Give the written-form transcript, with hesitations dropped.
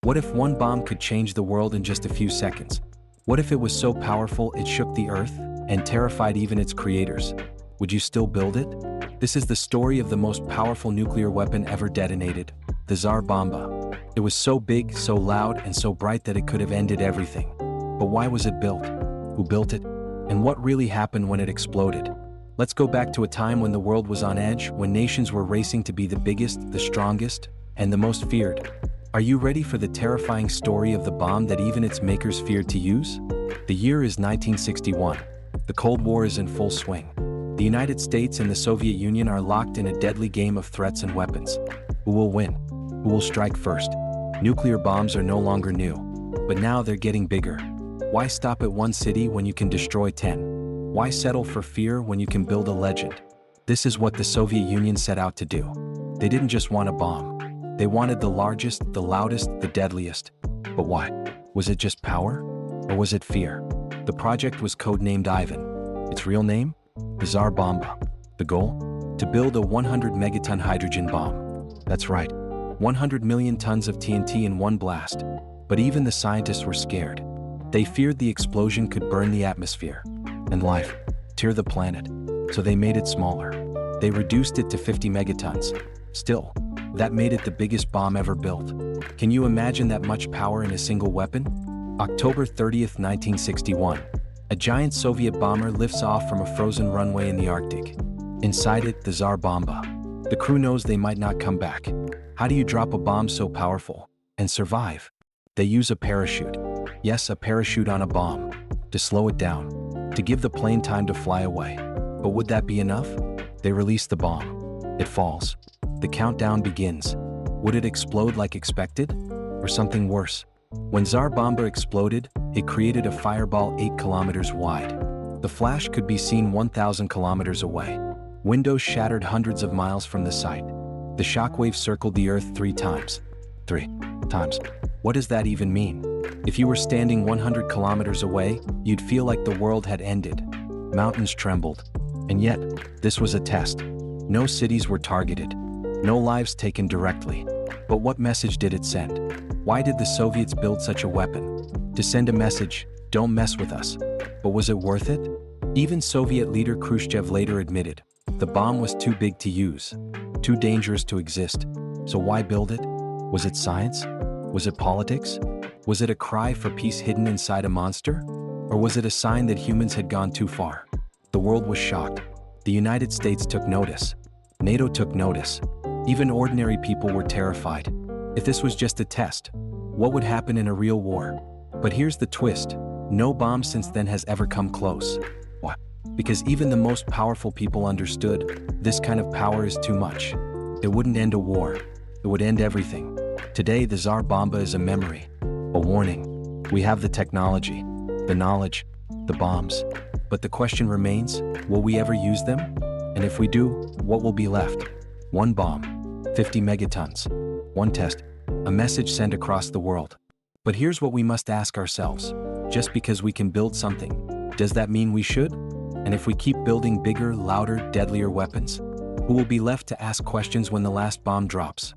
What if one bomb could change the world in just a few seconds? What if it was so powerful it shook the earth and terrified even its creators? Would you still build it? This is the story of the most powerful nuclear weapon ever detonated, the Tsar Bomba. It was so big, so loud, and so bright that it could have ended everything. But why was it built? Who built it? And what really happened when it exploded? Let's go back to a time when the world was on edge, when nations were racing to be the biggest, the strongest, and the most feared. Are you ready for the terrifying story of the bomb that even its makers feared to use? The year is 1961. The Cold War is in full swing. The United States and the Soviet Union are locked in a deadly game of threats and weapons. Who will win? Who will strike first? Nuclear bombs are no longer new, but now they're getting bigger. Why stop at one city when you can destroy 10? Why settle for fear when you can build a legend? This is what the Soviet Union set out to do. They didn't just want a bomb. They wanted the largest, the loudest, the deadliest. But why? Was it just power? Or was it fear? The project was codenamed Ivan. Its real name? The Tsar Bomba. The goal? To build a 100 megaton hydrogen bomb. That's right, 100 million tons of TNT in one blast. But even the scientists were scared. They feared the explosion could burn the atmosphere and life, tear the planet. So they made it smaller. They reduced it to 50 megatons. Still, that made it the biggest bomb ever built. Can you imagine that much power in a single weapon? October 30th, 1961. A giant Soviet bomber lifts off from a frozen runway in the Arctic. Inside it, the Tsar Bomba. The crew knows they might not come back. How do you drop a bomb so powerful and survive? They use a parachute. Yes, a parachute on a bomb. To slow it down. To give the plane time to fly away. But would that be enough? They release the bomb. It falls. The countdown begins. Would it explode like expected? Or something worse? When Tsar Bomba exploded, it created a fireball 8 kilometers wide. The flash could be seen 1,000 kilometers away. Windows shattered hundreds of miles from the site. The shockwave circled the earth 3 times. 3 times. What does that even mean? If you were standing 100 kilometers away, you'd feel like the world had ended. Mountains trembled. And yet, this was a test. No cities were targeted. No lives taken directly. But what message did it send? Why did the Soviets build such a weapon? To send a message, don't mess with us. But was it worth it? Even Soviet leader Khrushchev later admitted, the bomb was too big to use, too dangerous to exist. So why build it? Was it science? Was it politics? Was it a cry for peace hidden inside a monster? Or was it a sign that humans had gone too far? The world was shocked. The United States took notice. NATO took notice. Even ordinary people were terrified. If this was just a test, what would happen in a real war? But here's the twist. No bomb since then has ever come close. Why? Because even the most powerful people understood, this kind of power is too much. It wouldn't end a war. It would end everything. Today, the Tsar Bomba is a memory, a warning. We have the technology, the knowledge, the bombs. But the question remains, will we ever use them? And if we do, what will be left? One bomb, 50 megatons, one test, a message sent across the world. But here's what we must ask ourselves. Just because we can build something, does that mean we should? And if we keep building bigger, louder, deadlier weapons, who will be left to ask questions when the last bomb drops?